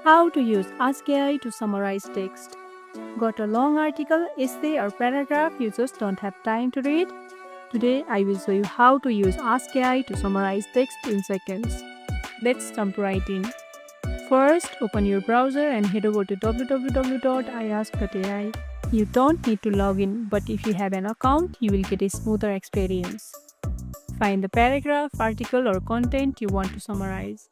How to use Ask AI to summarize text. Got a long article, essay, or paragraph you just don't have time to read? Today, I will show you how to use Ask AI to summarize text in seconds. Let's jump right in. First, open your browser and head over to www.iask.ai. You don't need to log in, but if you have an account, you will get a smoother experience. Find the paragraph, article, or content you want to summarize.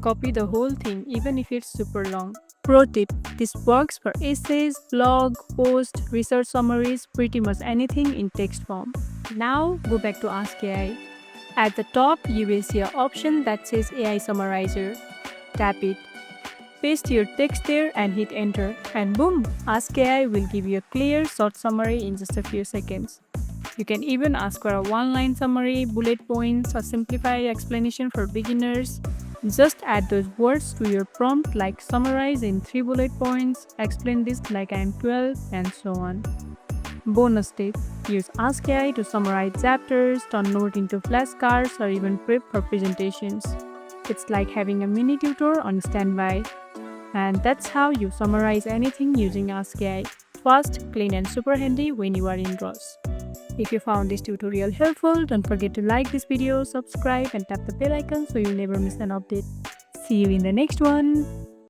Copy the whole thing even if it's super long. Pro tip: this works for essays, blog, post, research summaries, pretty much anything in text form. Now go back to Ask AI. At the top, you will see an option that says AI Summarizer. Tap it. Paste your text there and hit enter. And boom, Ask AI will give you a clear, short summary in just a few seconds. You can even ask for a one-line summary, bullet points, a simplified explanation for beginners. Just add those words to your prompt like summarize in 3 bullet points, explain this like I am 12, and so on. Bonus tip: use Ask AI to summarize chapters, turn notes into flashcards, or even prep for presentations. It's like having a mini tutor on standby. And that's how you summarize anything using Ask AI. Fast, clean, and super handy when you are in rush. If you found this tutorial helpful, don't forget to like this video, subscribe, and tap the bell icon so you'll never miss an update. See you in the next one.